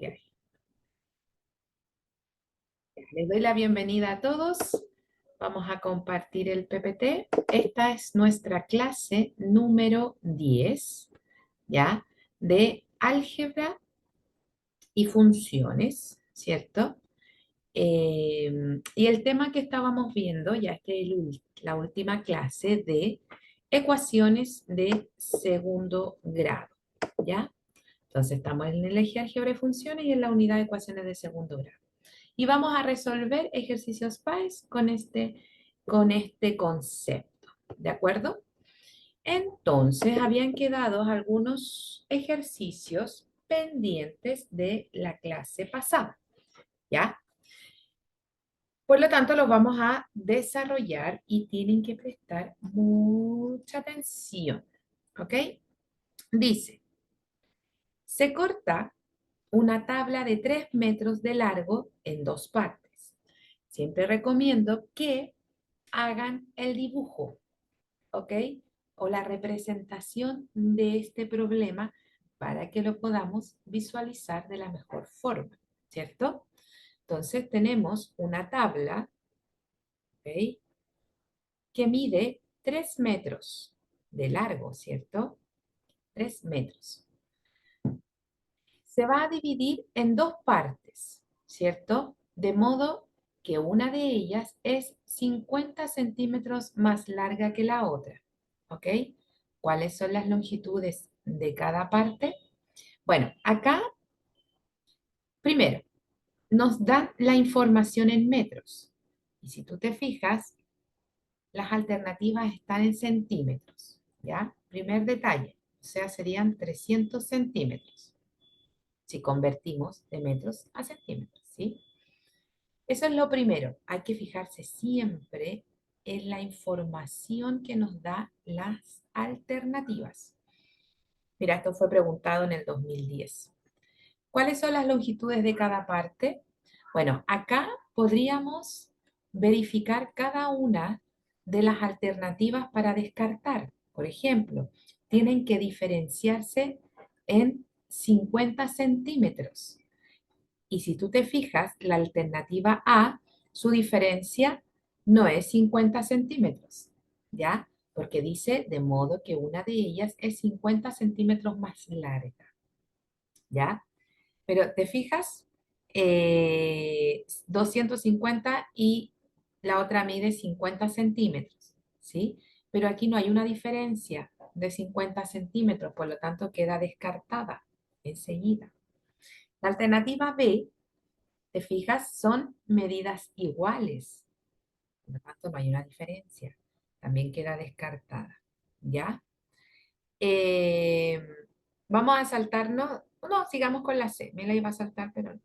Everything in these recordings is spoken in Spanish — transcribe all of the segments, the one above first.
que hay. Les doy la bienvenida a todos. Vamos a compartir el PPT. Esta es nuestra clase número 10, ¿ya? De álgebra y funciones, ¿cierto? Y el tema que estábamos viendo, ya que es la última clase de ecuaciones de segundo grado, ¿ya? Entonces estamos en el eje álgebra y funciones y en la unidad de ecuaciones de segundo grado. Y vamos a resolver ejercicios PAES con este concepto, ¿de acuerdo? Entonces, habían quedado algunos ejercicios pendientes de la clase pasada, ¿ya? Por lo tanto, los vamos a desarrollar y tienen que prestar mucha atención, ¿ok? Dice, se corta una tabla de 3 metros de largo en dos partes. Siempre recomiendo que hagan el dibujo, ¿ok? O la representación de este problema para que lo podamos visualizar de la mejor forma, ¿cierto? Entonces tenemos una tabla, ¿ok? Que mide 3 metros de largo, ¿cierto? 3 metros. Se va a dividir en dos partes, ¿cierto? De modo que una de ellas es 50 centímetros más larga que la otra, ¿ok? ¿Cuáles son las longitudes de cada parte? Bueno, acá, primero, nos dan la información en metros. Y si tú te fijas, las alternativas están en centímetros, ¿ya? Primer detalle, o sea, serían 300 centímetros. Si convertimos de metros a centímetros, ¿sí? Eso es lo primero. Hay que fijarse siempre en la información que nos da las alternativas. Mira, esto fue preguntado en el 2010. ¿Cuáles son las longitudes de cada parte? Bueno, acá podríamos verificar cada una de las alternativas para descartar. Por ejemplo, tienen que diferenciarse en 50 centímetros. Y si tú te fijas, la alternativa A, su diferencia no es 50 centímetros, ¿ya? Porque dice de modo que una de ellas es 50 centímetros más larga, ¿ya? Pero te fijas, 250 y la otra mide 50 centímetros, ¿sí? Pero aquí no hay una diferencia de 50 centímetros, por lo tanto queda descartada enseguida. La alternativa B, te fijas, son medidas iguales, por lo tanto no hay una diferencia, también queda descartada, ¿ya? Eh, Vamos a saltarnos, no, sigamos con la C, me la iba a saltar, pero no.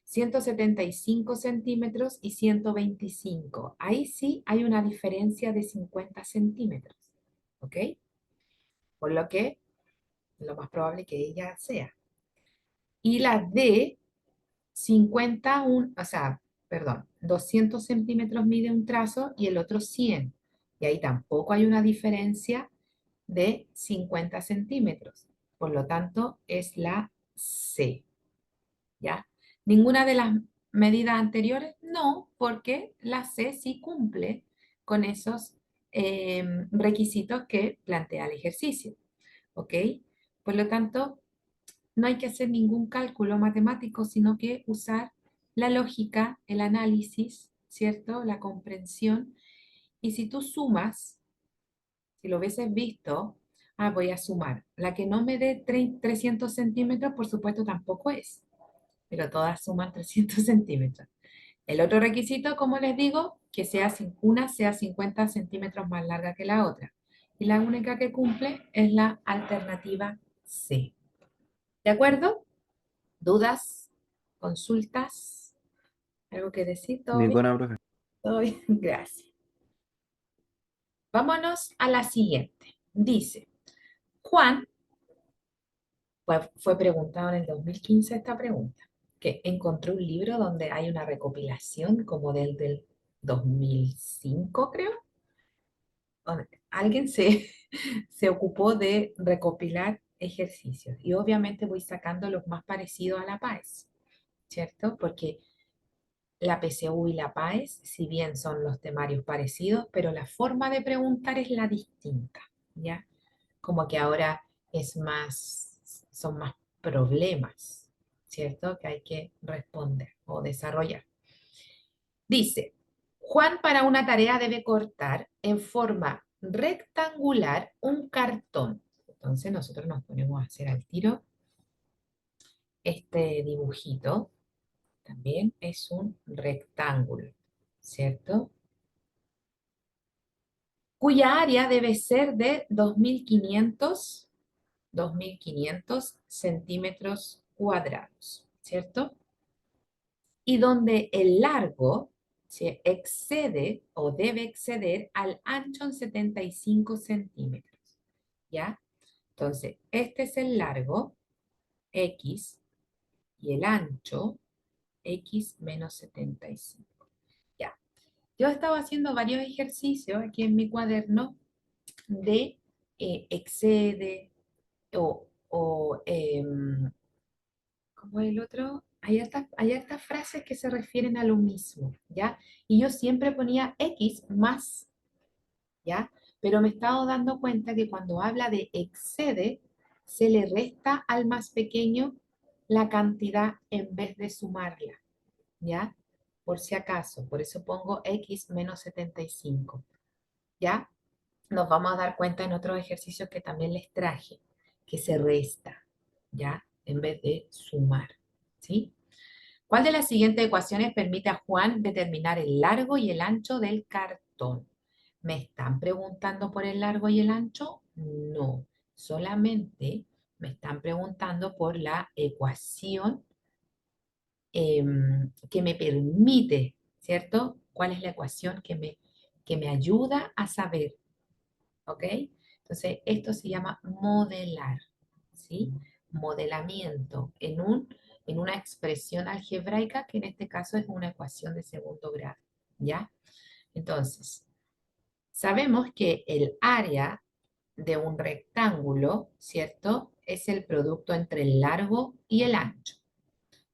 175 centímetros y 125. Ahí sí hay una diferencia de 50 centímetros, ¿ok? Por lo que lo más probable que ella sea. Y la D, 200 centímetros mide un trazo y el otro 100. Y ahí tampoco hay una diferencia de 50 centímetros. Por lo tanto, es la C, ¿ya? Ninguna de las medidas anteriores, no, porque la C sí cumple con esos requisitos que plantea el ejercicio, ¿ok? Por lo tanto, no hay que hacer ningún cálculo matemático, sino que usar la lógica, el análisis, ¿cierto? La comprensión. Y si tú sumas, si lo hubieses visto, voy a sumar. La que no me dé 300 centímetros, por supuesto, tampoco es, pero todas suman 300 centímetros. El otro requisito, como les digo, que una sea 50 centímetros más larga que la otra. Y la única que cumple es la alternativa C. ¿De acuerdo? ¿Dudas? ¿Consultas? ¿Algo que decir? ¿Todo bien? Ninguna, profe. Todo bien, gracias. Vámonos a la siguiente. Dice, Juan, fue preguntado en el 2015 esta pregunta, que encontró un libro donde hay una recopilación como del 2005, creo. Donde alguien se ocupó de recopilar ejercicios y obviamente voy sacando los más parecidos a la PAES. ¿cierto? Porque la PSU y la PAES, si bien son los temarios parecidos, pero la forma de preguntar es la distinta, ¿ya? Como que ahora es más, son más problemas, ¿cierto? Que hay que responder o desarrollar. Dice, Juan para una tarea debe cortar en forma rectangular un cartón. Entonces nosotros nos ponemos a hacer al tiro este dibujito. También es un rectángulo, ¿cierto? Cuya área debe ser de 2.500 centímetros cuadrados, ¿cierto? Y donde el largo se excede o debe exceder al ancho en 75 centímetros, ¿ya? Entonces, este es el largo, X, y el ancho, X menos 75. Ya. Yo estaba haciendo varios ejercicios aquí en mi cuaderno de excede o ¿cómo es el otro? Hay hartas frases que se refieren a lo mismo, ¿ya? Y yo siempre ponía X más, ¿ya? Pero me he estado dando cuenta que cuando habla de excede, se le resta al más pequeño la cantidad en vez de sumarla, ¿ya? Por si acaso, por eso pongo X menos 75, ¿ya? Nos vamos a dar cuenta en otros ejercicios que también les traje, que se resta, ¿ya? En vez de sumar, ¿sí? ¿Cuál de las siguientes ecuaciones permite a Juan determinar el largo y el ancho del cartón? ¿Me están preguntando por el largo y el ancho? No, solamente me están preguntando por la ecuación que me permite, ¿cierto? ¿Cuál es la ecuación que me ayuda a saber? ¿Ok? Entonces, esto se llama modelar, ¿sí? Modelamiento en una expresión algebraica que en este caso es una ecuación de segundo grado, ¿ya? Entonces, sabemos que el área de un rectángulo, ¿cierto? Es el producto entre el largo y el ancho,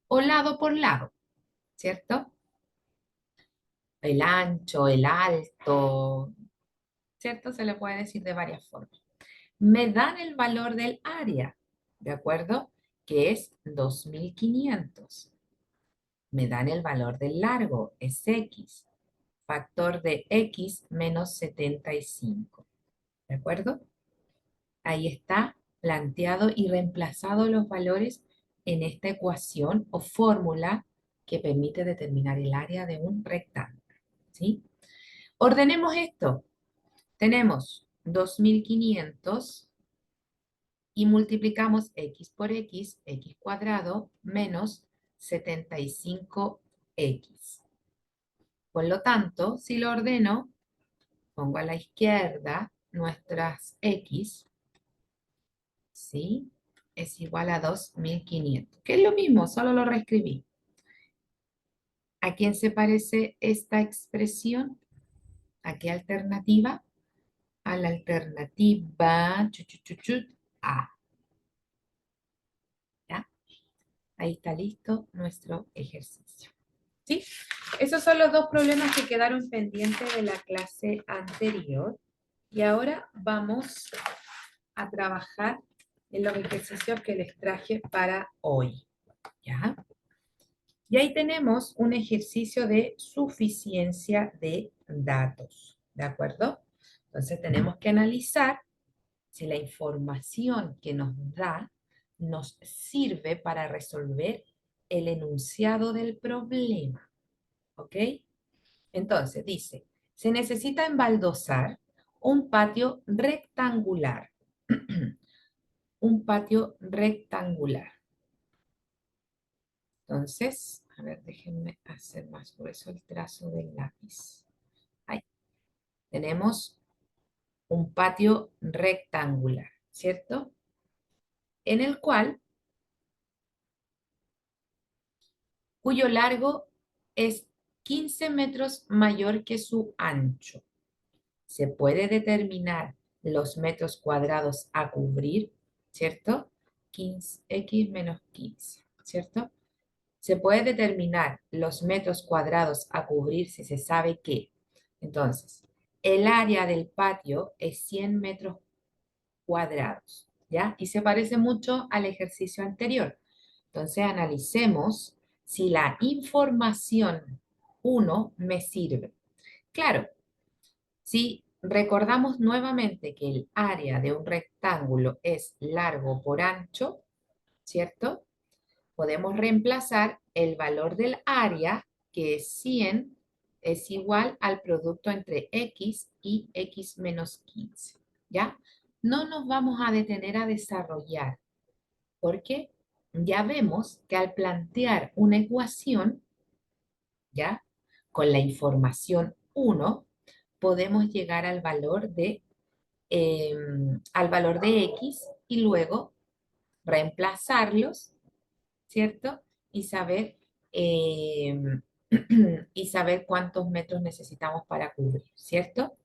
o lado por lado, ¿cierto? El ancho, el alto, ¿cierto? Se le puede decir de varias formas. Me dan el valor del área, ¿de acuerdo? Que es 2.500. Me dan el valor del largo, es X. Factor de X menos 75. ¿De acuerdo? Ahí está planteado y reemplazado los valores en esta ecuación o fórmula que permite determinar el área de un rectángulo. ¿Sí? Ordenemos esto. Tenemos 2.500 y multiplicamos x por x cuadrado menos 75x. Por lo tanto, si lo ordeno, pongo a la izquierda nuestras x, ¿sí? Es igual a 2.500, que es lo mismo, solo lo reescribí. ¿A quién se parece esta expresión? ¿A qué alternativa? A la alternativa A. ¿Ya? Ahí está listo nuestro ejercicio. ¿Sí? Esos son los dos problemas que quedaron pendientes de la clase anterior. Y ahora vamos a trabajar en los ejercicios que les traje para hoy. ¿Ya? Y ahí tenemos un ejercicio de suficiencia de datos. ¿De acuerdo? Entonces tenemos que analizar si la información que nos da nos sirve para resolver el enunciado del problema. ¿Ok? Entonces, dice, se necesita embaldosar un patio rectangular. Un patio rectangular. Entonces, a ver, déjenme hacer más grueso el trazo del lápiz. Ahí. Tenemos un patio rectangular, ¿cierto? En el cuyo largo es 15 metros mayor que su ancho. Se puede determinar los metros cuadrados a cubrir, ¿cierto? 15, x menos 15, ¿cierto? Se puede determinar los metros cuadrados a cubrir si se sabe que, entonces, el área del patio es 100 metros cuadrados, ¿ya? Y se parece mucho al ejercicio anterior. Entonces, analicemos si la información 1 me sirve. Claro, si recordamos nuevamente que el área de un rectángulo es largo por ancho, ¿cierto? Podemos reemplazar el valor del área, que es 100, es igual al producto entre x y x menos 15, ¿ya? No nos vamos a detener a desarrollar, porque ya vemos que al plantear una ecuación, ¿ya? Con la información 1, podemos llegar al valor de x y luego reemplazarlos, ¿cierto? Y saber, eh, y saber cuántos metros necesitamos para cubrir, ¿cierto?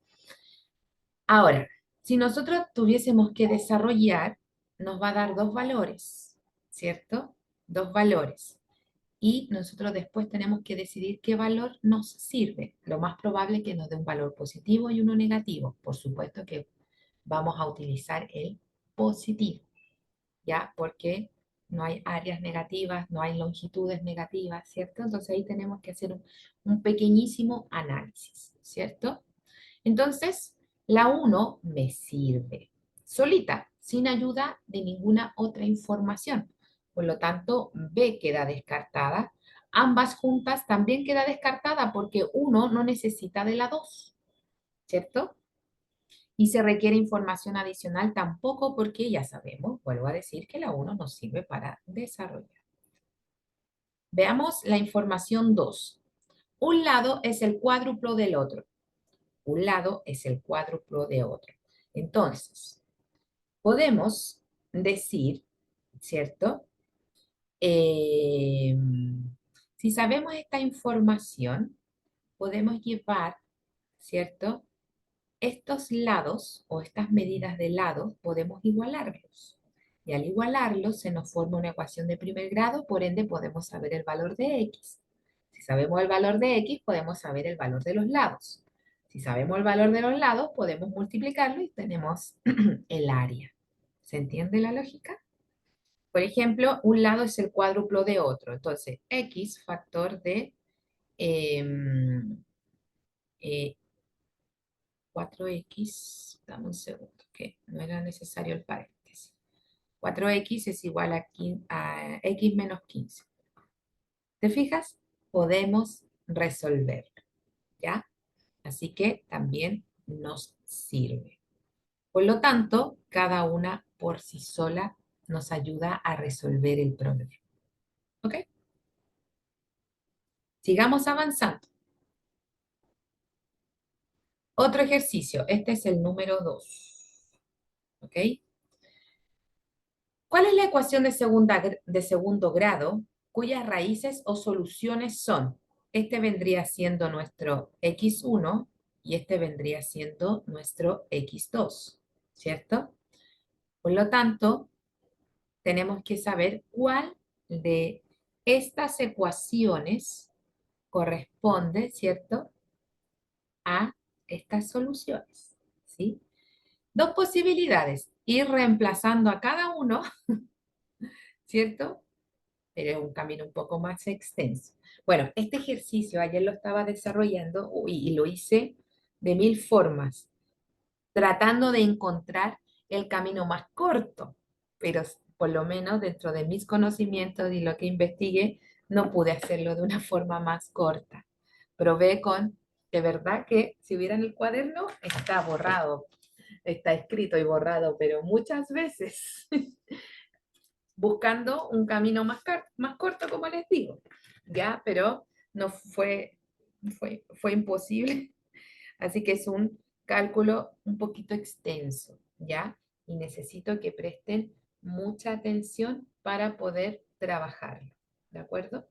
Ahora, si nosotros tuviésemos que desarrollar, nos va a dar dos valores, ¿cierto? Dos valores. Y nosotros después tenemos que decidir qué valor nos sirve. Lo más probable es que nos dé un valor positivo y uno negativo. Por supuesto que vamos a utilizar el positivo, ¿ya? Porque no hay áreas negativas, no hay longitudes negativas, ¿cierto? Entonces ahí tenemos que hacer un pequeñísimo análisis, ¿cierto? Entonces, la uno me sirve solita, sin ayuda de ninguna otra información. Por lo tanto, B queda descartada. Ambas juntas también queda descartada porque uno no necesita de la 2, ¿cierto? Y se requiere información adicional tampoco porque ya sabemos, vuelvo a decir, que la uno nos sirve para desarrollar. Veamos la información 2. Un lado es el cuádruplo del otro. Un lado es el cuádruplo de otro. Entonces, podemos decir, ¿cierto? Eh, si sabemos esta información, podemos llevar, ¿cierto? Estos lados o estas medidas de lados podemos igualarlos. Y al igualarlos se nos forma una ecuación de primer grado, por ende podemos saber el valor de x. Si sabemos el valor de x, podemos saber el valor de los lados. Si sabemos el valor de los lados, podemos multiplicarlo y tenemos el área. ¿Se entiende la lógica? Por ejemplo, un lado es el cuádruplo de otro. Entonces, x factor de eh, 4x, dame un segundo, que no era necesario el paréntesis. 4x es igual a x menos 15. ¿Te fijas? Podemos resolverlo, ¿ya? Así que también nos sirve. Por lo tanto, cada una por sí sola nos ayuda a resolver el problema. ¿Ok? Sigamos avanzando. Otro ejercicio. Este es el número 2. ¿Ok? ¿Cuál es la ecuación de segundo grado cuyas raíces o soluciones son? Este vendría siendo nuestro x1 y este vendría siendo nuestro x2, ¿cierto? Por lo tanto, tenemos que saber cuál de estas ecuaciones corresponde, ¿cierto?, a estas soluciones, ¿sí? Dos posibilidades, ir reemplazando a cada uno, ¿cierto? Pero es un camino un poco más extenso. Bueno, este ejercicio ayer lo estaba desarrollando y lo hice de mil formas, tratando de encontrar el camino más corto, pero por lo menos dentro de mis conocimientos y lo que investigué, no pude hacerlo de una forma más corta. Probé con, de verdad que si hubiera en el cuaderno, está borrado, está escrito y borrado, pero muchas veces buscando un camino más corto, como les digo, ¿ya? Pero no fue imposible, así que es un cálculo un poquito extenso, ¿ya? Y necesito que presten mucha atención para poder trabajarlo, ¿de acuerdo?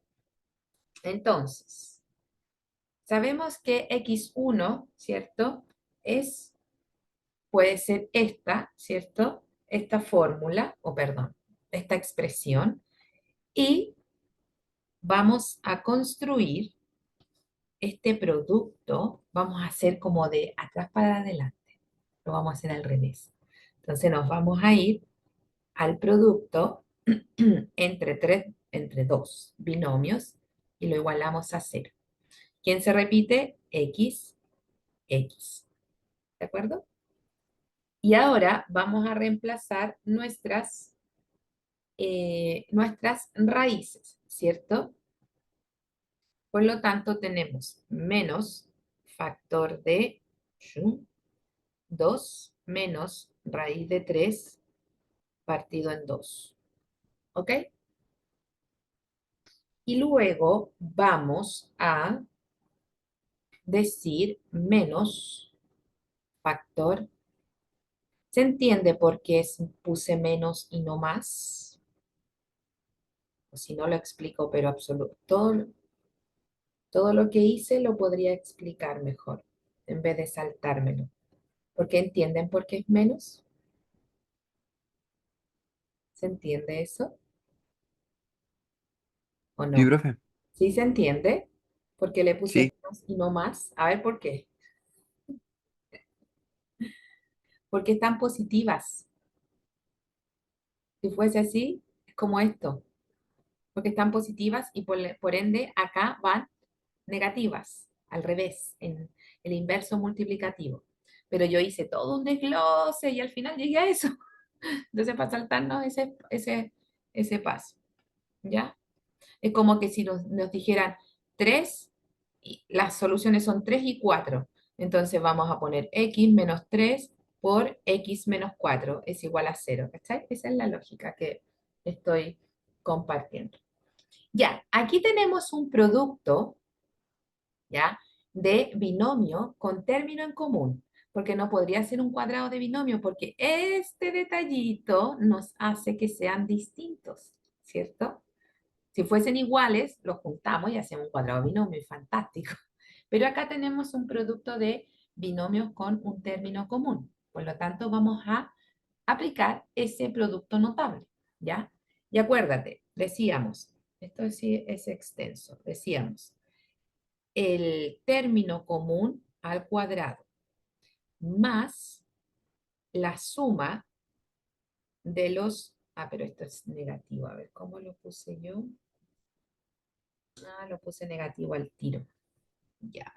Entonces, sabemos que x1, ¿cierto? Puede ser esta, ¿cierto? Esta fórmula, o perdón, esta expresión, y vamos a construir este producto, vamos a hacer como de atrás para adelante. Lo vamos a hacer al revés. Entonces nos vamos a ir al producto entre dos binomios y lo igualamos a cero. ¿Quién se repite? X, X. ¿De acuerdo? Y ahora vamos a reemplazar nuestras raíces, ¿cierto? Por lo tanto, tenemos menos factor de 2 menos raíz de 3 partido en 2. ¿Ok? Y luego vamos a decir menos factor. ¿Se entiende por qué puse menos y no más? O si no lo explico, pero todo lo que hice lo podría explicar mejor en vez de saltármelo. ¿Por qué entienden por qué es menos? ¿Se entiende eso o Sí, no? profe. ¿Sí se entiende? ¿Por qué le puse Sí. menos y no más? A ver, ¿por qué? Porque están positivas. Si fuese así, es como esto. Porque están positivas y por ende acá van negativas, al revés, en el inverso multiplicativo. Pero yo hice todo un desglose y al final llegué a eso. Entonces, para saltarnos ese paso, ¿ya? Es como que si nos dijeran 3, las soluciones son 3 y 4. Entonces vamos a poner x menos 3 por x menos 4 es igual a 0. ¿Cachai? Esa es la lógica que estoy compartiendo. Ya, aquí tenemos un producto, ¿ya? De binomio con término en común, porque no podría ser un cuadrado de binomio, porque este detallito nos hace que sean distintos, ¿cierto? Si fuesen iguales, los juntamos y hacemos un cuadrado de binomio, y fantástico. Pero acá tenemos un producto de binomios con un término común. Por lo tanto, vamos a aplicar ese producto notable, ¿ya? Y acuérdate, decíamos, esto sí es extenso, decíamos, el término común al cuadrado más la suma de pero esto es negativo, a ver, ¿cómo lo puse yo? Lo puse negativo al tiro, ya.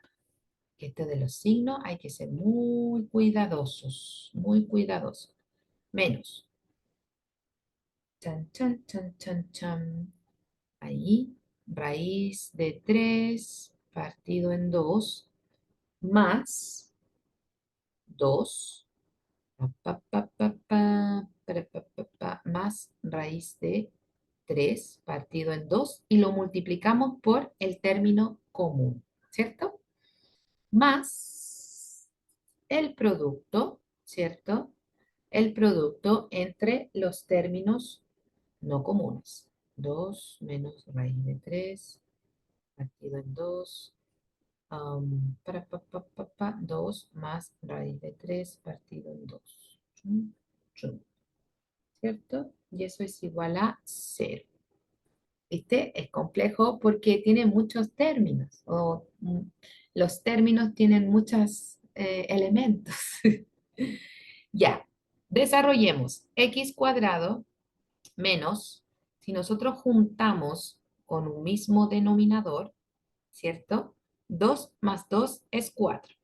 Este de los signos hay que ser muy cuidadosos, muy cuidadosos. Menos. Chan, chan, chan, chan, chan. Ahí, raíz de 3 partido en 2 más 2 más raíz de 3 partido en 2 y lo multiplicamos por el término común, ¿cierto? Más el producto, ¿cierto? El producto entre los términos no comunes. 2 menos raíz de 3 partido en 2 2 más raíz de 3 partido en 2. ¿Cierto? Y eso es igual a cero. Este es complejo porque tiene muchos términos, los términos tienen muchos elementos. Ya, desarrollemos x cuadrado menos, si nosotros juntamos con un mismo denominador, ¿cierto? 2 más 2 es 4.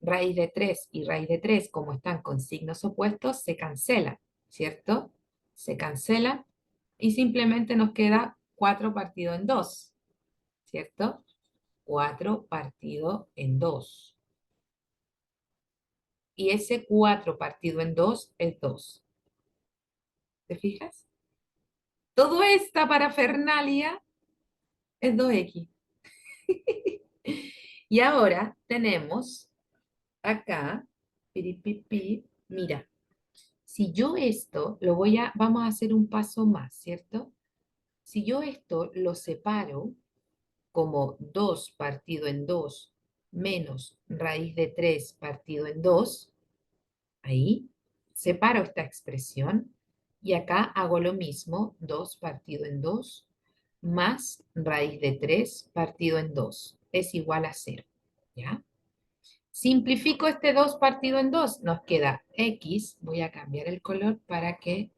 Raíz de 3 y raíz de 3, como están con signos opuestos, se cancelan, ¿cierto? Se cancelan y simplemente nos queda 4 partido en 2, ¿cierto? 4 partido en 2. Y ese 4 partido en 2 es 2. ¿Te fijas? Toda esta parafernalia es 2x. Y ahora tenemos acá, piripipi, mira, si yo esto vamos a hacer un paso más, ¿cierto? Si yo esto lo separo como 2 partido en 2 menos raíz de 3 partido en 2, ahí separo esta expresión y acá hago lo mismo, 2 partido en 2 más raíz de 3 partido en 2 es igual a 0. ¿Ya? Simplifico este 2 partido en 2, nos queda x, voy a cambiar el color para que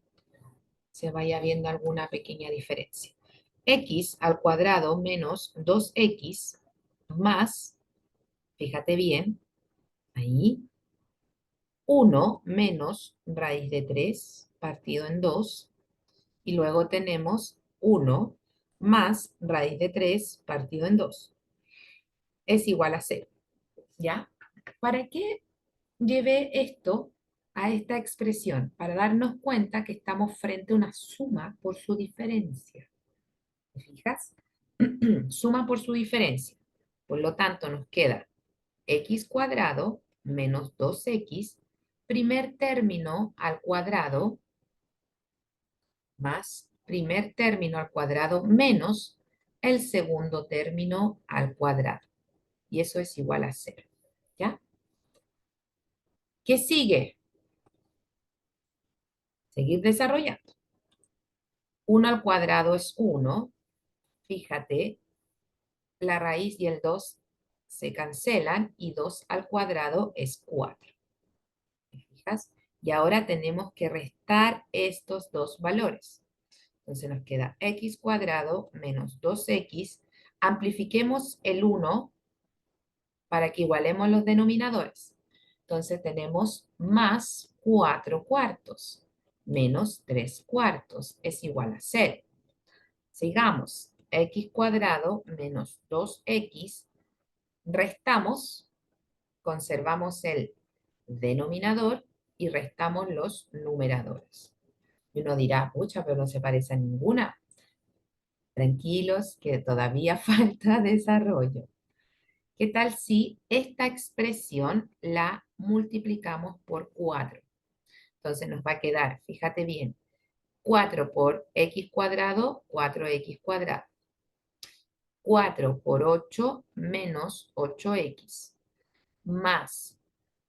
se vaya viendo alguna pequeña diferencia. X al cuadrado menos 2x más, fíjate bien, ahí, 1 menos raíz de 3 partido en 2, y luego tenemos 1 más raíz de 3 partido en 2. Es igual a 0, ¿ya? ¿Para qué llevé esto a esta expresión? Para darnos cuenta que estamos frente a una suma por su diferencia. ¿Te fijas? Suma por su diferencia. Por lo tanto, nos queda x cuadrado menos 2x, primer término al cuadrado, más primer término al cuadrado menos el segundo término al cuadrado. Y eso es igual a 0. ¿Ya? ¿Qué sigue? Seguir desarrollando. 1 al cuadrado es 1. Fíjate, la raíz y el 2 se cancelan y 2 al cuadrado es 4. ¿Te fijas? Y ahora tenemos que restar estos dos valores. Entonces nos queda x cuadrado menos 2x. Amplifiquemos el 1 para que igualemos los denominadores. Entonces tenemos más 4 cuartos menos 3 cuartos es igual a 0. Sigamos, x cuadrado menos 2x, restamos, conservamos el denominador y restamos los numeradores. Y uno dirá, pucha, pero no se parece a ninguna. Tranquilos, que todavía falta desarrollo. ¿Qué tal si esta expresión la multiplicamos por 4? Entonces nos va a quedar, fíjate bien, 4 por x cuadrado, 4x cuadrado. 4 por 8 menos 8x. Más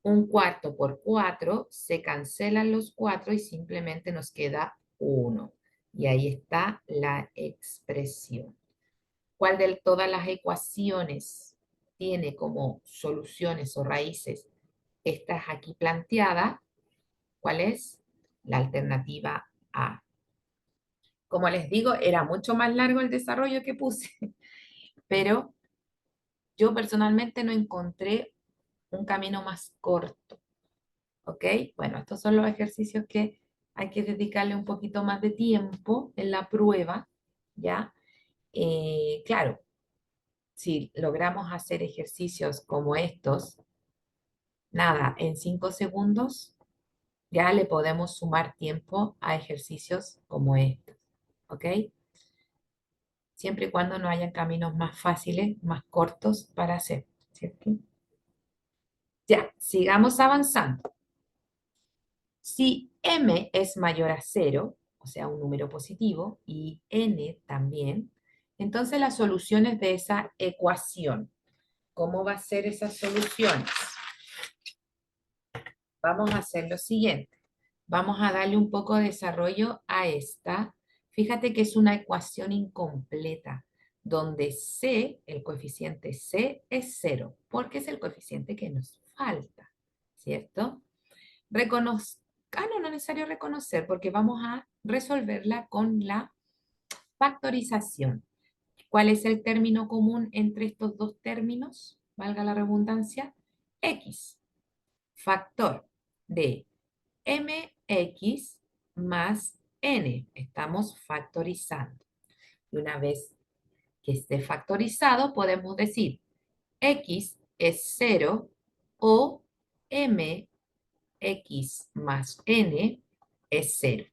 un cuarto por 4, se cancelan los 4 y simplemente nos queda 1. Y ahí está la expresión. ¿Cuál de todas las ecuaciones tiene como soluciones o raíces estas aquí planteadas? ¿Cuál es? La alternativa A. Como les digo, era mucho más largo el desarrollo que puse, pero yo personalmente no encontré un camino más corto, ¿ok? Bueno, estos son los ejercicios que hay que dedicarle un poquito más de tiempo en la prueba, ¿ya? Claro, si logramos hacer ejercicios como estos, nada, en 5 segundos ya le podemos sumar tiempo a ejercicios como estos, ¿ok? Siempre y cuando no hayan caminos más fáciles, más cortos para hacer, ¿cierto? Ya, sigamos avanzando. Si m es mayor a 0, o sea, un número positivo, y n también, entonces las soluciones de esa ecuación, ¿cómo va a ser esas soluciones? Vamos a hacer lo siguiente. Vamos a darle un poco de desarrollo a esta. Fíjate que es una ecuación incompleta, donde c, el coeficiente c, es 0, porque es el coeficiente que nos falta, ¿cierto? No es necesario reconocer, porque vamos a resolverla con la factorización. ¿Cuál es el término común entre estos dos términos? Valga la redundancia. X, factor de mx más n. Estamos factorizando. Y una vez que esté factorizado, podemos decir x es 0 o mx más n es 0.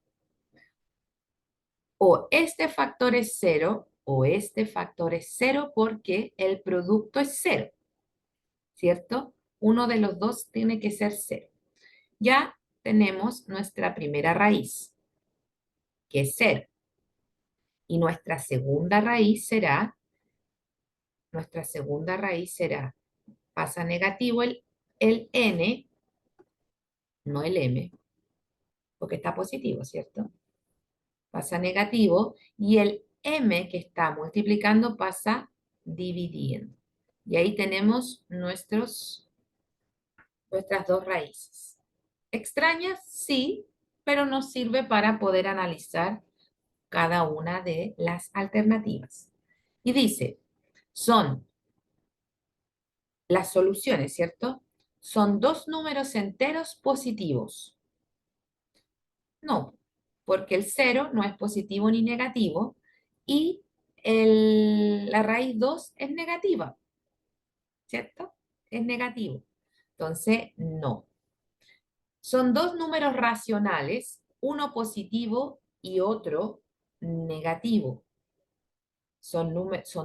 O este factor es 0 o este factor es 0 porque el producto es 0, ¿cierto? Uno de los dos tiene que ser 0. Ya tenemos nuestra primera raíz, que es 0. Y nuestra segunda raíz será, pasa negativo el n, no el m, porque está positivo, ¿cierto? Pasa negativo y el m que está multiplicando pasa dividiendo. Y ahí tenemos nuestras dos raíces. Extrañas, sí, pero nos sirve para poder analizar cada una de las alternativas. Y dice, son las soluciones, ¿cierto? Son dos números enteros positivos. No, porque el 0 no es positivo ni negativo y la raíz 2 es negativa, ¿cierto? Es negativo. Entonces, no. Son dos números racionales, uno positivo y otro negativo. Son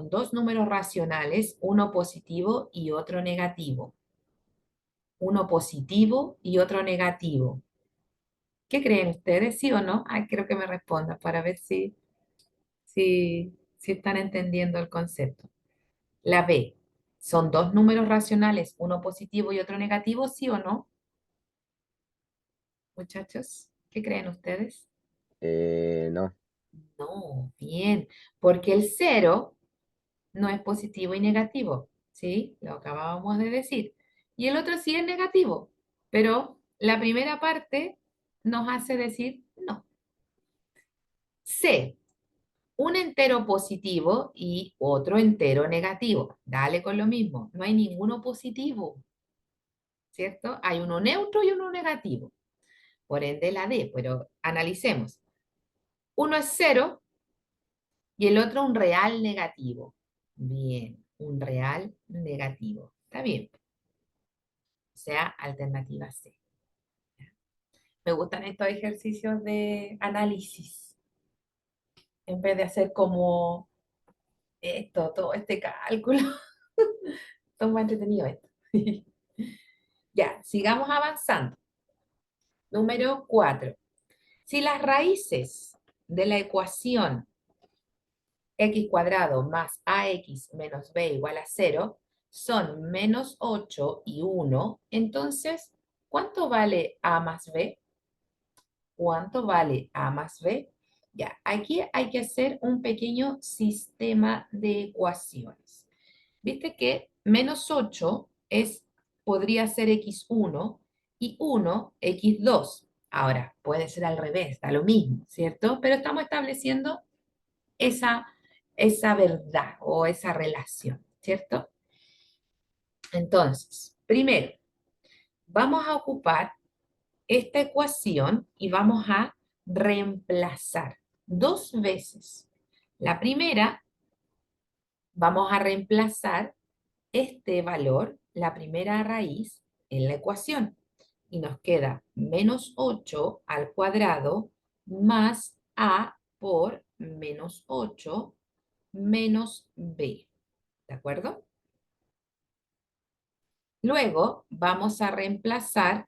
dos números racionales, uno positivo y otro negativo. Uno positivo y otro negativo. ¿Qué creen ustedes? ¿Sí o no? Ay, creo que me respondan para ver si están entendiendo el concepto. La B. ¿Son dos números racionales, uno positivo y otro negativo? ¿Sí o no? Muchachos, ¿qué creen ustedes? No. No, bien, porque el cero no es positivo y negativo, ¿sí? Lo acabábamos de decir. Y el otro sí es negativo, pero la primera parte nos hace decir no. C, un entero positivo y otro entero negativo. Dale con lo mismo, no hay ninguno positivo, ¿cierto? Hay uno neutro y uno negativo. Por ende la D, pero analicemos. Uno es cero y el otro un real negativo. Bien, un real negativo. Está bien. O sea, alternativa C. Me gustan estos ejercicios de análisis, en vez de hacer como esto, todo este cálculo. Todo más entretenido esto. Ya, sigamos avanzando. Número 4. Si las raíces de la ecuación x cuadrado más ax menos b igual a 0 son menos 8 y 1, entonces, ¿cuánto vale a más b? ¿Cuánto vale a más b? Ya, aquí hay que hacer un pequeño sistema de ecuaciones. Viste que menos 8 podría ser x1 y 1 x2. Ahora, puede ser al revés, da lo mismo, ¿cierto? Pero estamos estableciendo esa, esa verdad o esa relación, ¿cierto? Entonces, primero, vamos a ocupar esta ecuación y vamos a reemplazar dos veces. La primera, vamos a reemplazar este valor, la primera raíz, en la ecuación. Y nos queda menos 8 al cuadrado más a por menos 8 menos b. ¿De acuerdo? Luego vamos a reemplazar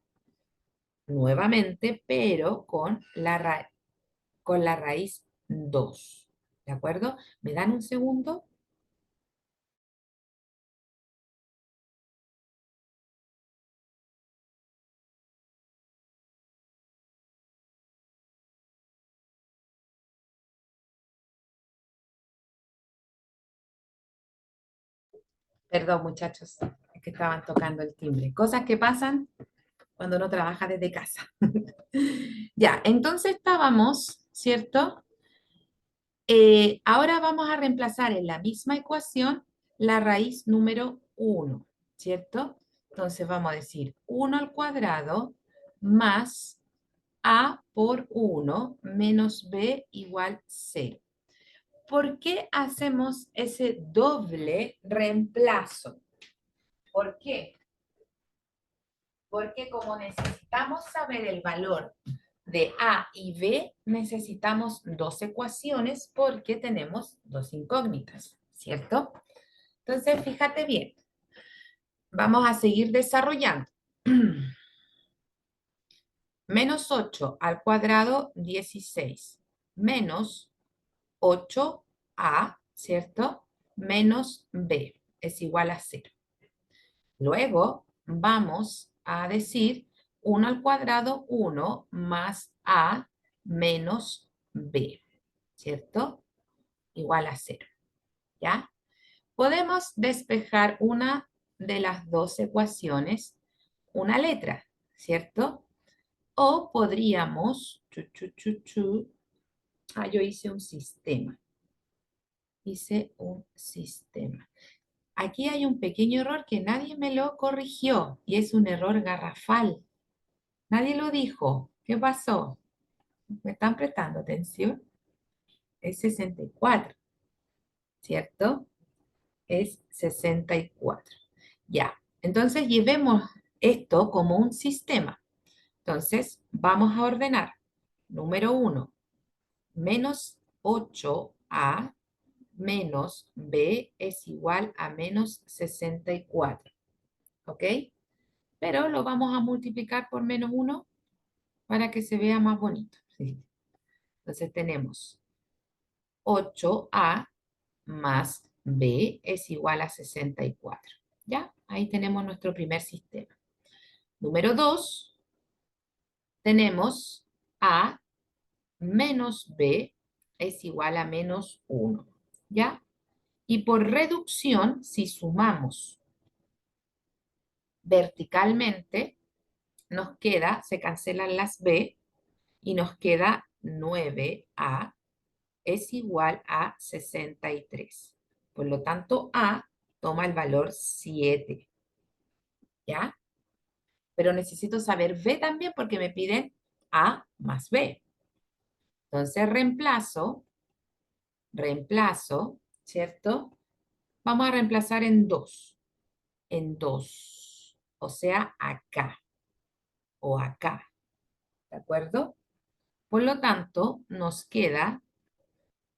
nuevamente, pero con la raíz 2. ¿De acuerdo? ¿Me dan un segundo? Perdón, muchachos, es que estaban tocando el timbre. Cosas que pasan cuando uno trabaja desde casa. Ya, entonces estábamos, ¿cierto? Ahora vamos a reemplazar en la misma ecuación la raíz número 1, ¿cierto? Entonces vamos a decir 1 al cuadrado más a por 1 menos b igual 0. ¿Por qué hacemos ese doble reemplazo? ¿Por qué? Porque como necesitamos saber el valor de A y B, necesitamos dos ecuaciones porque tenemos dos incógnitas, ¿cierto? Entonces, fíjate bien, vamos a seguir desarrollando. Menos 8 al cuadrado, 16. Menos 8a, ¿cierto? Menos b es igual a 0. Luego vamos a decir 1 al cuadrado, 1 más a menos b, ¿cierto? igual a 0, ¿ya? Podemos despejar una de las dos ecuaciones, una letra, ¿cierto? O podríamos, yo hice un sistema. Hice un sistema. Aquí hay un pequeño error que nadie me lo corrigió y es un error garrafal. Nadie lo dijo. ¿Qué pasó? ¿Me están prestando atención? Es 64, ¿cierto? Es 64. Ya, entonces llevemos esto como un sistema. Entonces, vamos a ordenar. Número 1, menos 8a menos b es igual a menos 64. ¿Ok? Pero lo vamos a multiplicar por menos 1 para que se vea más bonito. ¿Sí? Entonces tenemos 8a más b es igual a 64. ¿Ya? Ahí tenemos nuestro primer sistema. Número 2, tenemos a menos b es igual a menos 1. ¿Ya? Y por reducción, si sumamos verticalmente, nos queda, se cancelan las b y nos queda 9a es igual a 63. Por lo tanto, a toma el valor 7. ¿Ya? Pero necesito saber b también porque me piden a más b. Entonces reemplazo, ¿cierto? Vamos a reemplazar en 2. En 2. O sea, acá o acá. ¿De acuerdo? Por lo tanto, nos queda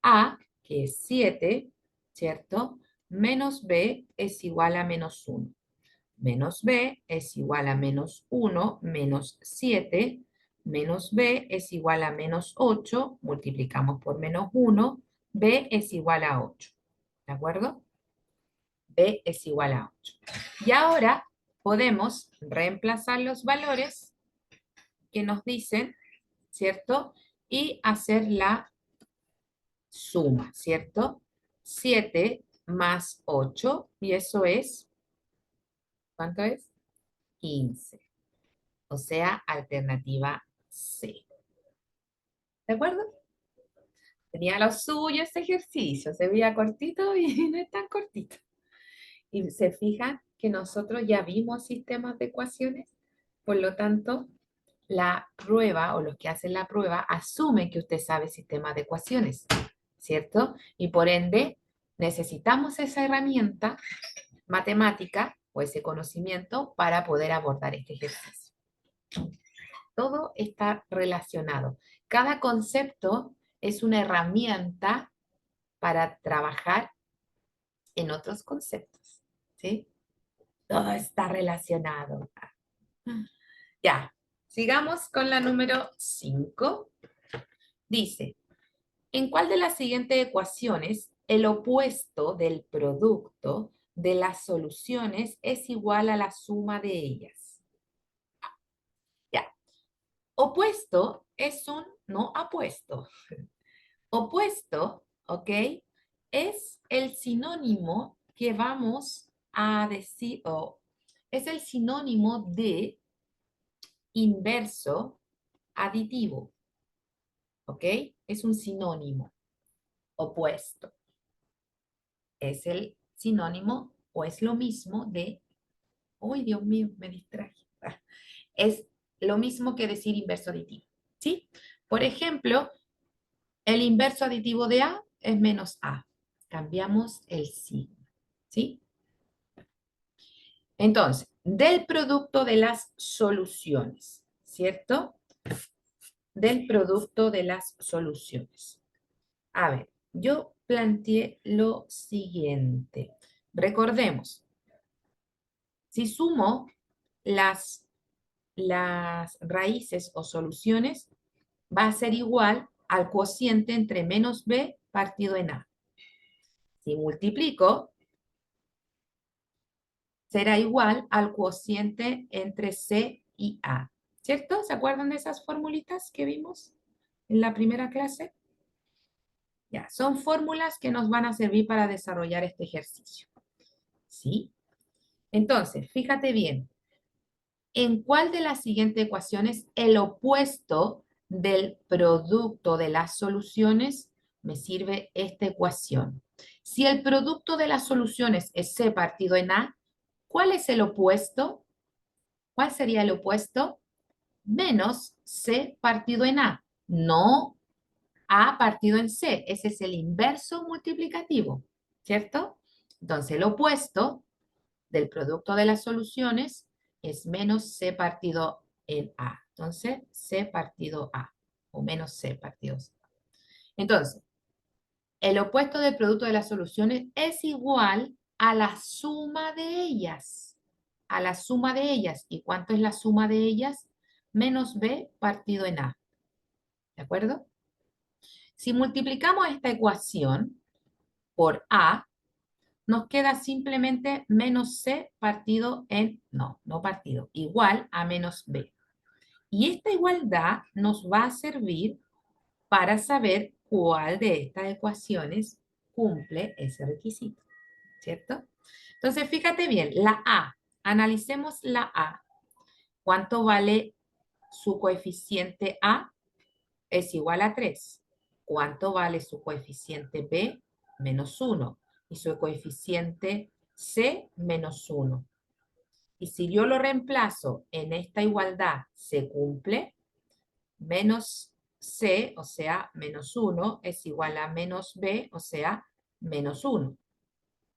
a, que es 7, ¿cierto? Menos b es igual a menos 1. Menos b es igual a menos 1 menos 7. Menos b es igual a menos 8. Multiplicamos por menos 1. B es igual a 8. ¿De acuerdo? B es igual a 8. Y ahora podemos reemplazar los valores que nos dicen, ¿cierto? Y hacer la suma, ¿cierto? 7 más 8, y eso es, ¿cuánto es? 15. O sea, alternativa C. ¿De acuerdo? Tenía lo suyo este ejercicio, se veía cortito y no es tan cortito. Y se fijan que nosotros ya vimos sistemas de ecuaciones, por lo tanto, la prueba o los que hacen la prueba asumen que usted sabe sistemas de ecuaciones, ¿cierto? Y por ende, necesitamos esa herramienta matemática o ese conocimiento para poder abordar este ejercicio. Todo está relacionado. Cada concepto es una herramienta para trabajar en otros conceptos, ¿sí? Todo está relacionado. Ya, sigamos con la número 5. Dice, ¿en cuál de las siguientes ecuaciones el opuesto del producto de las soluciones es igual a la suma de ellas? Ya, opuesto es un no apuesto. Opuesto, ¿ok? Es el sinónimo que vamos a decir, o es el sinónimo de inverso aditivo, ¿ok? Es un sinónimo opuesto. Es el sinónimo o es lo mismo de, ¡ay, Dios mío, me distraje! Es lo mismo que decir inverso aditivo, ¿sí? Por ejemplo, el inverso aditivo de A es menos A. Cambiamos el signo, ¿sí? Entonces, del producto de las soluciones, ¿cierto? Del producto de las soluciones. A ver, yo planteé lo siguiente. Recordemos, si sumo las raíces o soluciones, va a ser igual al cociente entre menos b partido en a. Si multiplico, será igual al cociente entre c y a. ¿Cierto? ¿Se acuerdan de esas formulitas que vimos en la primera clase? Ya, son fórmulas que nos van a servir para desarrollar este ejercicio. ¿Sí? Entonces, fíjate bien, ¿en cuál de las siguientes ecuaciones el opuesto del producto de las soluciones me sirve esta ecuación? Si el producto de las soluciones es C partido en A, ¿cuál es el opuesto? ¿Cuál sería el opuesto? Menos C partido en A, no A partido en C. Ese es el inverso multiplicativo, ¿cierto? Entonces, el opuesto del producto de las soluciones es menos C partido en A. Entonces, C partido A o menos C partido C. Entonces, el opuesto del producto de las soluciones es igual a la suma de ellas. A la suma de ellas. ¿Y cuánto es la suma de ellas? Menos B partido en A. ¿De acuerdo? Si multiplicamos esta ecuación por A, nos queda simplemente menos C partido en, no partido, igual a menos B. Y esta igualdad nos va a servir para saber cuál de estas ecuaciones cumple ese requisito, ¿cierto? Entonces, fíjate bien, la A, analicemos la A. ¿Cuánto vale su coeficiente A? Es igual a 3. ¿Cuánto vale su coeficiente B? Menos 1. Y su coeficiente C, menos 1. Y si yo lo reemplazo en esta igualdad, se cumple. Menos C, o sea, menos 1, es igual a menos B, o sea, menos 1.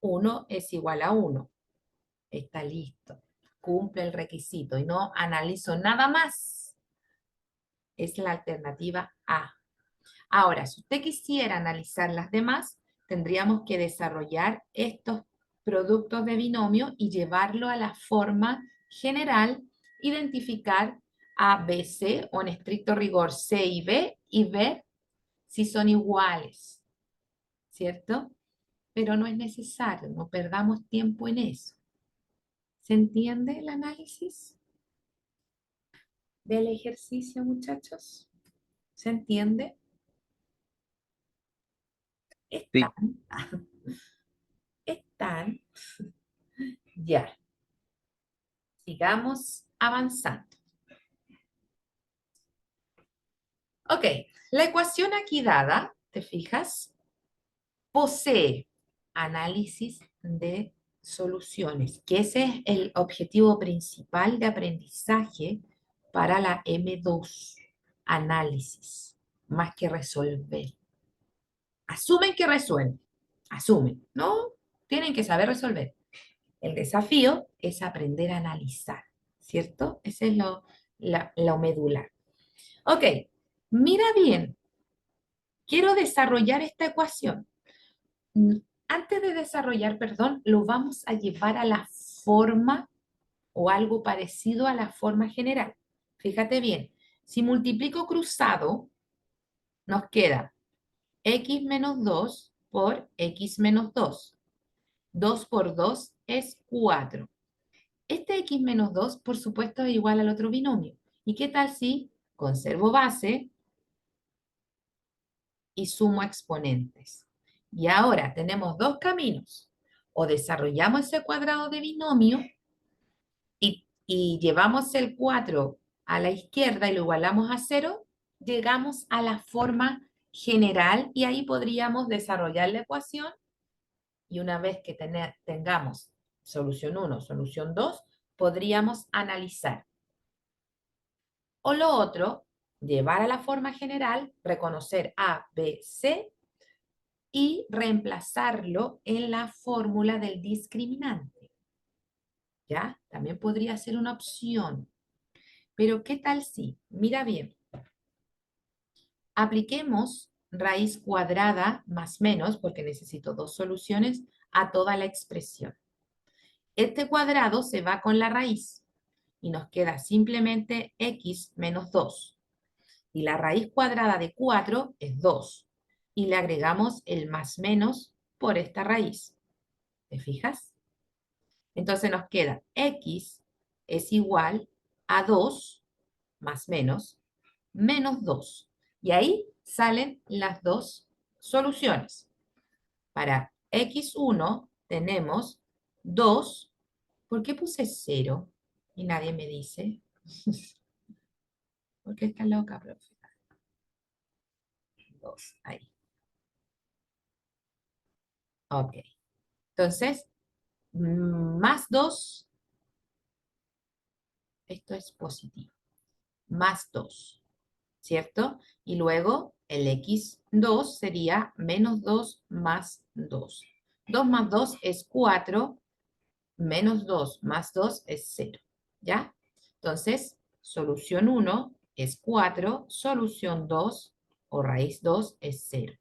1 es igual a 1. Está listo. Cumple el requisito y no analizo nada más. Es la alternativa A. Ahora, si usted quisiera analizar las demás, tendríamos que desarrollar estos productos de binomio y llevarlo a la forma general, identificar A, B, C, o en estricto rigor C y ver si son iguales, ¿cierto? Pero no es necesario, no perdamos tiempo en eso. ¿Se entiende el análisis del ejercicio, muchachos? ¿Se entiende? Sí, Están, están, ya. Sigamos avanzando. Ok, la ecuación aquí dada, ¿te fijas? Posee análisis de soluciones, que ese es el objetivo principal de aprendizaje para la M2, análisis, más que resolver. Asumen que resuelven, asumen, ¿no? Tienen que saber resolver. El desafío es aprender a analizar, ¿cierto? Ese es lo medular. Ok, mira bien, quiero desarrollar esta ecuación. Mm, Antes de desarrollar, perdón, lo vamos a llevar a la forma o algo parecido a la forma general. Fíjate bien, si multiplico cruzado, nos queda x menos 2 por x menos 2. 2 por 2 es 4. Este x menos 2, por supuesto, es igual al otro binomio. ¿Y qué tal si conservo base y sumo exponentes? Y ahora tenemos dos caminos. O desarrollamos ese cuadrado de binomio y llevamos el 4 a la izquierda y lo igualamos a 0, llegamos a la forma general y ahí podríamos desarrollar la ecuación y una vez que tengamos solución 1, solución 2, podríamos analizar. O lo otro, llevar a la forma general, reconocer A, B, C y reemplazarlo en la fórmula del discriminante. ¿Ya? También podría ser una opción. Pero ¿qué tal si? Mira bien, apliquemos raíz cuadrada más menos, porque necesito dos soluciones, a toda la expresión. Este cuadrado se va con la raíz y nos queda simplemente x menos 2. Y la raíz cuadrada de 4 es 2. Y le agregamos el más menos por esta raíz. ¿Te fijas? Entonces nos queda x es igual a 2 más menos 2. Y ahí salen las dos Soluciones. Para x1 tenemos 2. ¿Por qué puse 0? Y nadie me dice. ¿Por qué está loca, profe? 2, ahí. Ok. Entonces, más 2, esto es positivo. Más 2, ¿cierto? Y luego el x2 sería menos 2 más 2. 2 más 2 es 4, menos 2 más 2 es 0, ¿ya? Entonces, solución 1 es 4, solución 2 o raíz 2 es 0.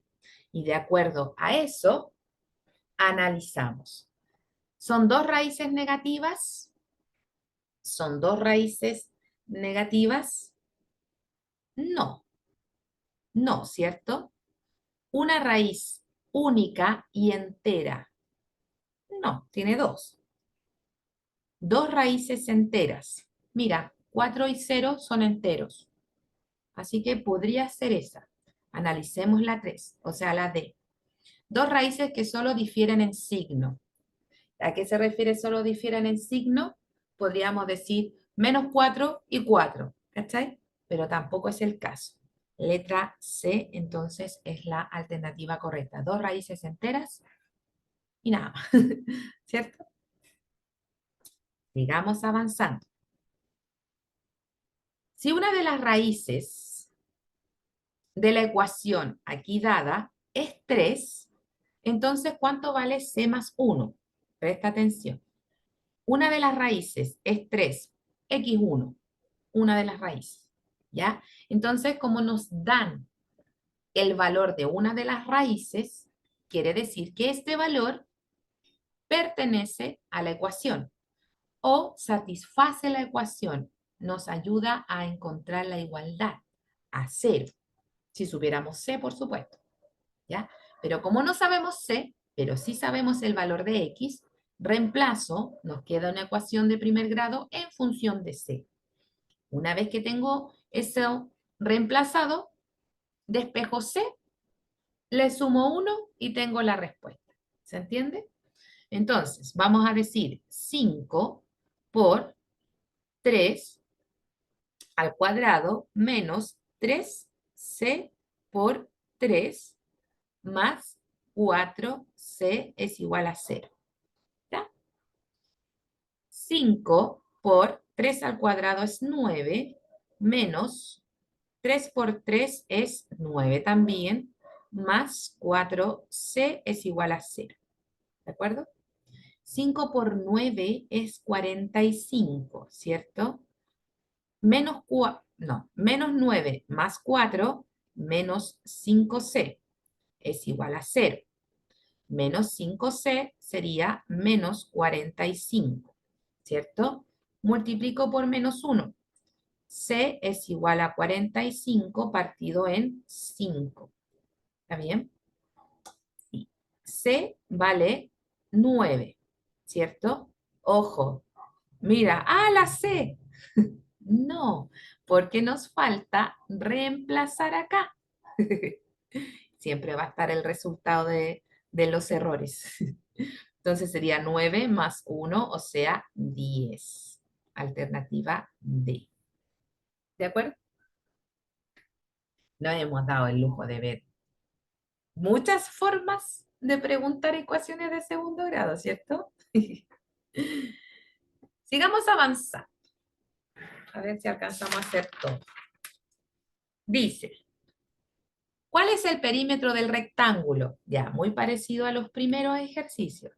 Y de acuerdo a eso, analizamos. ¿Son dos raíces negativas? ¿Son dos raíces negativas? No, no, ¿cierto? Una raíz única y entera. No, tiene dos. Dos raíces enteras. Mira, 4 y 0 son enteros. Así que podría ser esa. Analicemos la 3, o sea, la D. Dos raíces que solo difieren en signo. ¿A qué se refiere solo difieren en signo? Podríamos decir menos 4 y 4, ¿cachai? Pero tampoco es el caso. Letra C, entonces, es la alternativa correcta. Dos raíces enteras y nada más, ¿cierto? Sigamos avanzando. Si una de las raíces de la ecuación aquí dada es 3, entonces, ¿cuánto vale C más 1? Presta atención. Una de las raíces es 3, x1, una de las raíces, ¿ya? Entonces, como nos dan el valor de una de las raíces, quiere decir que este valor pertenece a la ecuación o satisface la ecuación, nos ayuda a encontrar la igualdad a 0, si supiéramos C, por supuesto, ¿ya? Pero como no sabemos C, pero sí sabemos el valor de X, reemplazo, nos queda una ecuación de primer grado en función de C. Una vez que tengo eso reemplazado, despejo C, le sumo 1 y tengo la respuesta. ¿Se entiende? Entonces, vamos a decir 5 por 3 al cuadrado menos 3C por 3 más 4C es igual a 0. ¿Ya? 5 por 3 al cuadrado es 9, menos 3 por 3 es 9 también, más 4C es igual a 0. ¿De acuerdo? 5 por 9 es 45, ¿cierto? Menos 9 más 4, menos 5C es igual a 0. Menos 5C sería menos 45, ¿cierto? Multiplico por menos 1. C es igual a 45 partido en 5. ¿Está bien? Sí. C vale 9, ¿cierto? Ojo, mira, la C. No, porque nos falta reemplazar acá. Siempre va a estar el resultado de los errores. Entonces sería 9 más 1, o sea, 10. Alternativa D. ¿De acuerdo? Nos hemos dado el lujo de ver muchas formas de preguntar ecuaciones de segundo grado, ¿cierto? Sigamos avanzando. A ver si alcanzamos a hacer todo. Dice, ¿cuál es el perímetro del rectángulo? Ya, muy parecido a los primeros ejercicios.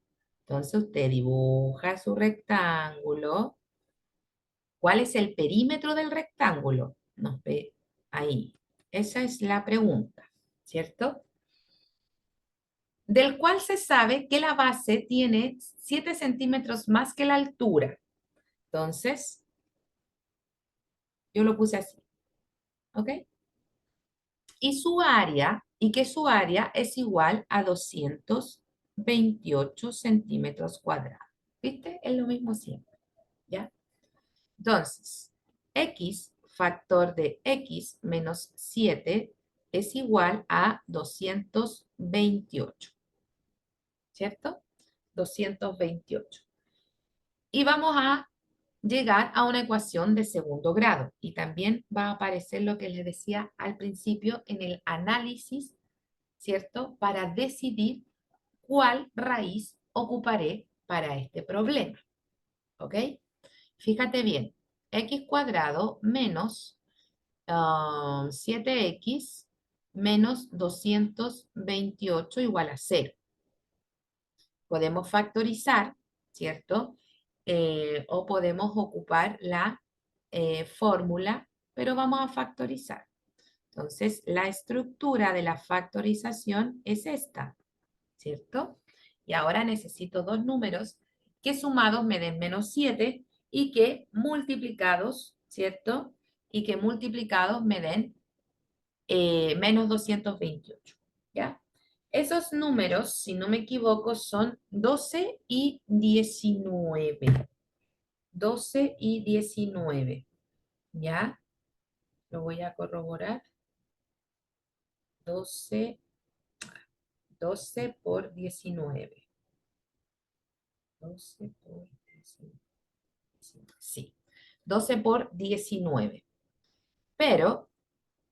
Entonces usted dibuja su rectángulo. ¿Cuál es el perímetro del rectángulo? Nos ve ahí. Esa es la pregunta, ¿cierto? Del cual se sabe que la base tiene 7 centímetros más que la altura. Entonces, yo lo puse así, ¿ok? Y que su área es igual a 228 centímetros cuadrados. ¿Viste? Es lo mismo siempre, ¿ya? Entonces, x factor de x menos 7 es igual a 228 228, ¿cierto? 228. Y vamos a llegar a una ecuación de segundo grado. Y también va a aparecer lo que les decía al principio en el análisis, ¿cierto? Para decidir cuál raíz ocuparé para este problema. ¿Ok? Fíjate bien, x cuadrado menos 7x menos 228 igual a 0. Podemos factorizar, ¿cierto? O podemos ocupar la fórmula, pero vamos a factorizar. Entonces, la estructura de la factorización es esta, ¿cierto? Y ahora necesito dos números que sumados me den menos 7 y que multiplicados, ¿cierto? Y que multiplicados me den menos 228, ¿ya? Esos números, si no me equivoco, son 12 y 19. 12 y 19, ¿ya? Lo voy a corroborar. 12, 12 por 19. 12 por 19. Sí, 12 por 19. Pero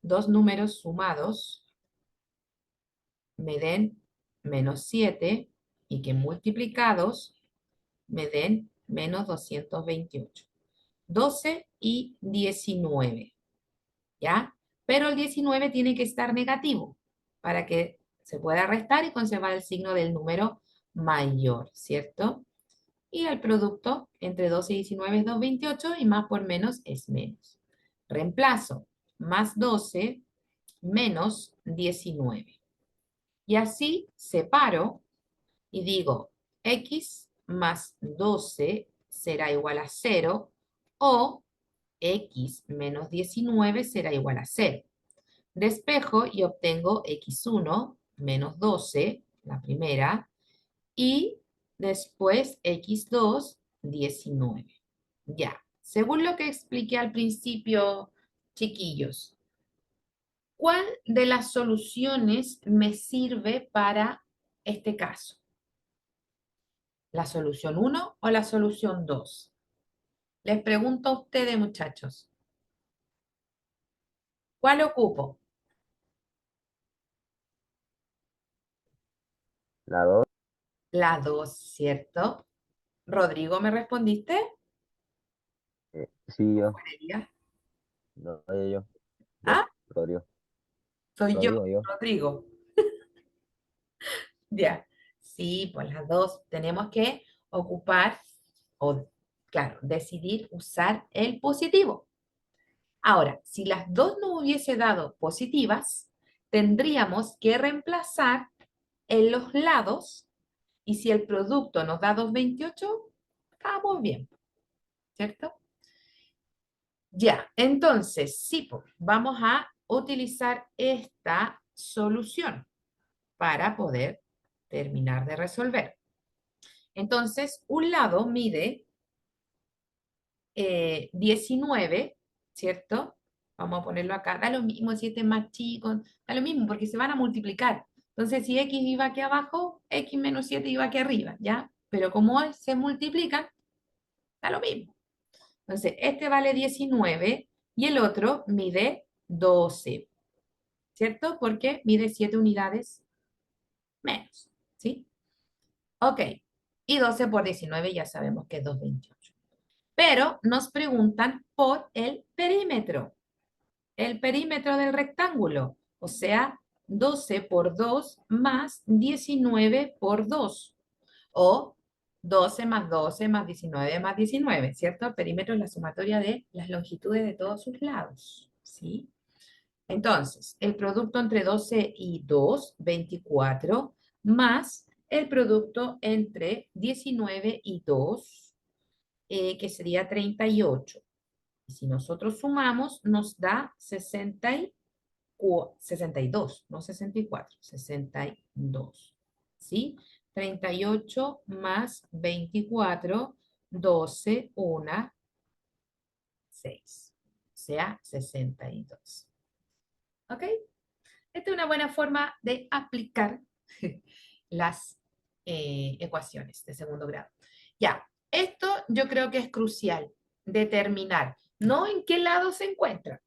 dos números sumados me den menos 7 y que multiplicados me den menos 228. 12 y 19, ¿ya? Pero el 19 tiene que estar negativo para que se pueda restar y conservar el signo del número mayor, ¿cierto? Y el producto entre 12 y 19 es 228 y más por menos es menos. Reemplazo más 12 menos 19. Y así separo y digo x más 12 será igual a 0 o x menos 19 será igual a 0. Despejo y obtengo x1 menos 12, la primera, y después x2, 19. Ya, según lo que expliqué al principio, chiquillos, ¿cuál de las soluciones me sirve para este caso? ¿La solución 1 o la solución 2? Les pregunto a ustedes, muchachos, ¿cuál ocupo? La 2, La 2, ¿cierto? Rodrigo, ¿me respondiste? sí, yo. Valeria. No, yo, Ah, Rodrigo. soy yo, Rodrigo. Rodrigo. Ya. Sí, pues las dos tenemos que ocupar o, claro, decidir usar el positivo. Ahora, si las dos no hubiese dado positivas, tendríamos que reemplazar en los lados y si el producto nos da 228, estamos bien, ¿cierto? Ya, entonces, sí, pues, vamos a utilizar esta solución para poder terminar de resolver. Entonces, un lado mide 19, ¿cierto? Vamos a ponerlo acá. Da lo mismo si este es más chico, da lo mismo porque se van a multiplicar. Entonces, si x iba aquí abajo, x menos 7 iba aquí arriba, ¿ya? Pero como se multiplican, da lo mismo. Entonces, este vale 19 y el otro mide 12, ¿cierto? Porque mide 7 unidades menos, ¿sí? Ok. Y 12 por 19 ya sabemos que es 228. Pero nos preguntan por el perímetro. El perímetro del rectángulo. O sea, 12 por 2 más 19 por 2. O 12 más 12 más 19 más 19, ¿cierto? El perímetro es la sumatoria de las longitudes de todos sus lados, ¿sí? Entonces, el producto entre 12 y 2, 24, más el producto entre 19 y 2, que sería 38. Y si nosotros sumamos, nos da 62, no 64, 62. ¿Sí? 38 más 24, 12, 1, 6. O sea, 62. ¿Ok? Esta es una buena forma de aplicar las ecuaciones de segundo grado. Ya, esto yo creo que es crucial, determinar, no en qué lado se encuentra,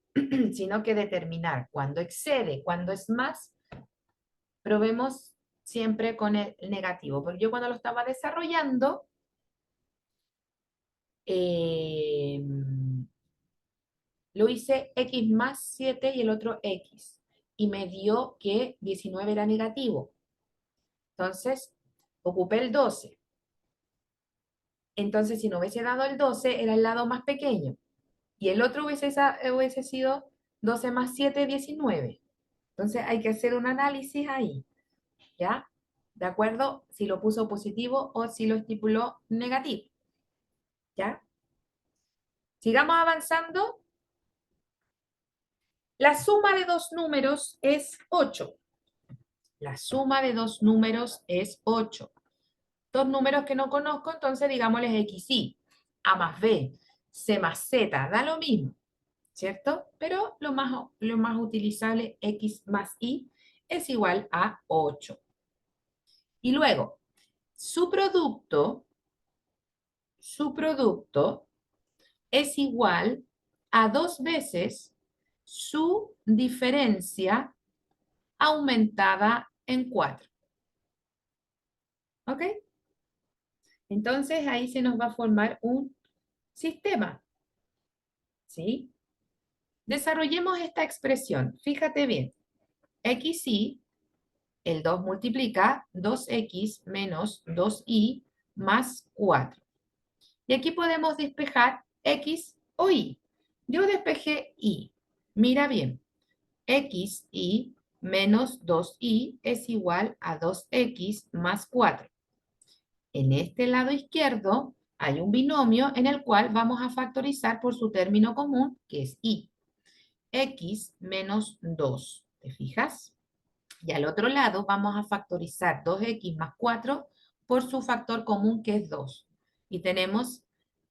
sino que determinar cuando excede, cuando es más, probemos siempre con el negativo, porque yo cuando lo estaba desarrollando, eh, lo hice x más 7 y el otro x, y me dio que 19 era negativo. Entonces, ocupé el 12. Entonces, si no hubiese dado el 12, era el lado más pequeño. Y el otro hubiese sido 12 más 7, 19. Entonces, hay que hacer un análisis ahí, ¿ya? ¿De acuerdo? Si lo puso positivo o si lo estipuló negativo, ¿ya? Sigamos avanzando. La suma de dos números es 8. La suma de dos números es 8. Dos números que no conozco, entonces digámosles x y. A más b, c más z, da lo mismo, ¿cierto? Pero lo más utilizable, x más y, es igual a 8. Y luego, su producto es igual a 2 veces su diferencia aumentada en 4. ¿Ok? Entonces ahí se nos va a formar un sistema, ¿sí? Desarrollemos esta expresión. Fíjate bien. XY, el 2 multiplica 2x menos 2y más 4. Y aquí podemos despejar x o y. Yo despejé y. Mira bien. XY menos 2y es igual a 2x más 4. En este lado izquierdo hay un binomio en el cual vamos a factorizar por su término común, que es y. X menos 2. ¿Te fijas? Y al otro lado vamos a factorizar 2x más 4 por su factor común, que es 2. Y tenemos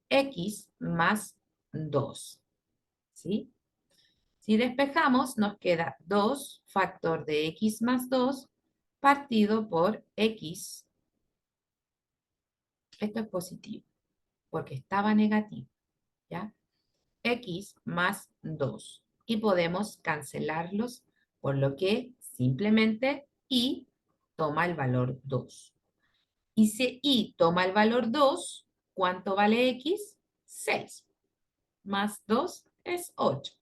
x más 2. ¿Sí? Si despejamos, nos queda 2 factor de x más 2 partido por x. Esto es positivo, porque estaba negativo, ¿ya? X más 2. Y podemos cancelarlos, por lo que simplemente y toma el valor 2. Y si y toma el valor 2, ¿cuánto vale x? 6. Más 2 es 8.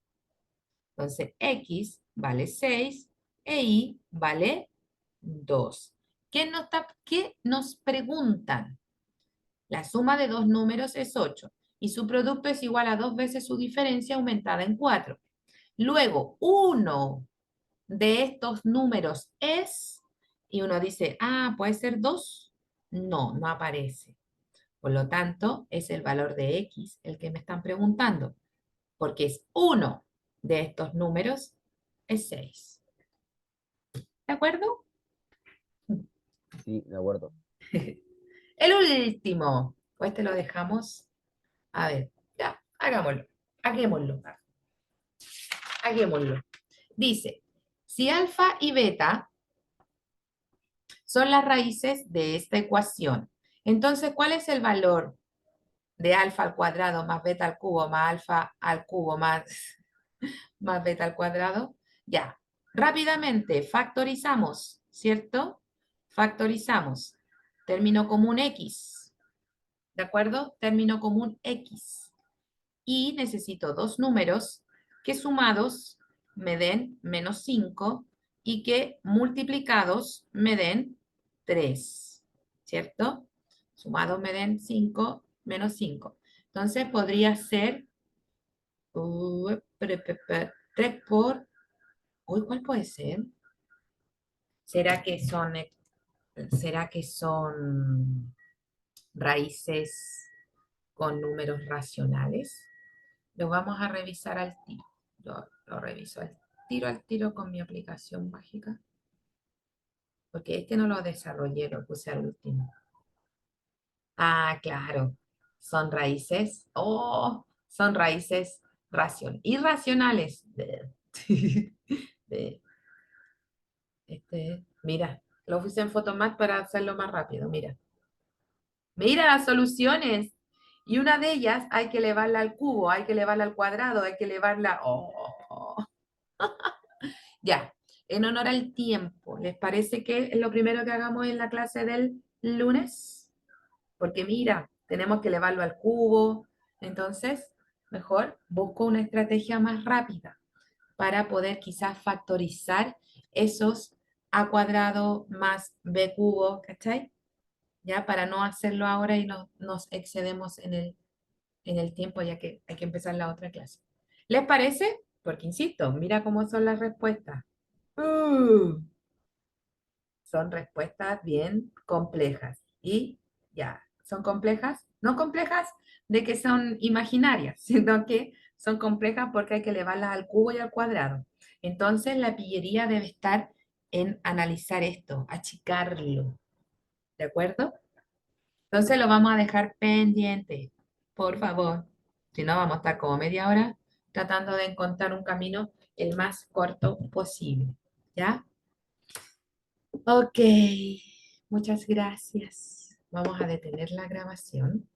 Entonces, x vale 6 e y vale 2. ¿Qué nos preguntan? La suma de dos números es 8 y su producto es igual a 2 veces su diferencia aumentada en 4. Luego, uno de estos números es, y uno dice, puede ser 2. No, no aparece. Por lo tanto, es el valor de x el que me están preguntando, porque es uno de estos números, es 6. ¿De acuerdo? Sí, de acuerdo. El último, pues te lo dejamos. A ver, ya, hagámoslo. Hagámoslo. Hagámoslo. Dice, si alfa y beta son las raíces de esta ecuación, entonces, ¿cuál es el valor de alfa al cuadrado más beta al cubo más alfa al cubo más beta al cuadrado? Ya, rápidamente factorizamos, ¿cierto? Factorizamos. Término común x, ¿de acuerdo? Término común x. Y necesito dos números que sumados me den menos 5 y que multiplicados me den 3, ¿cierto? Sumados me den 5 menos 5. Entonces podría ser 3 por... Uy, ¿cuál puede ser? ¿Será que son, será que son raíces con números racionales? Lo vamos a revisar al tiro. Yo lo reviso al tiro con mi aplicación mágica. Porque este no lo desarrollé, lo puse al último. Claro. Son raíces. Son raíces irracionales. Mira. Lo puse en Photomat para hacerlo más rápido, mira. Mira las soluciones. Y una de ellas hay que elevarla al cubo, hay que elevarla al cuadrado, hay que elevarla... Oh. Ya, en honor al tiempo, ¿les parece que es lo primero que hagamos en la clase del lunes? Porque mira, tenemos que elevarlo al cubo, entonces mejor busco una estrategia más rápida para poder quizás factorizar esos a cuadrado más b cubo, ¿cachai? Ya para no hacerlo ahora y no, nos excedemos en el tiempo ya que hay que empezar la otra clase. ¿Les parece? Porque insisto, mira cómo son las respuestas. Uh, Son respuestas bien complejas. Y ya, son complejas, no complejas de que son imaginarias, sino que son complejas porque hay que elevarlas al cubo y al cuadrado. Entonces la pillería debe estar en analizar esto, achicarlo, ¿de acuerdo? Entonces lo vamos a dejar pendiente, por favor. Si no, vamos a estar como media hora tratando de encontrar un camino el más corto posible. ¿Ya? Ok, muchas gracias. Vamos a detener la grabación.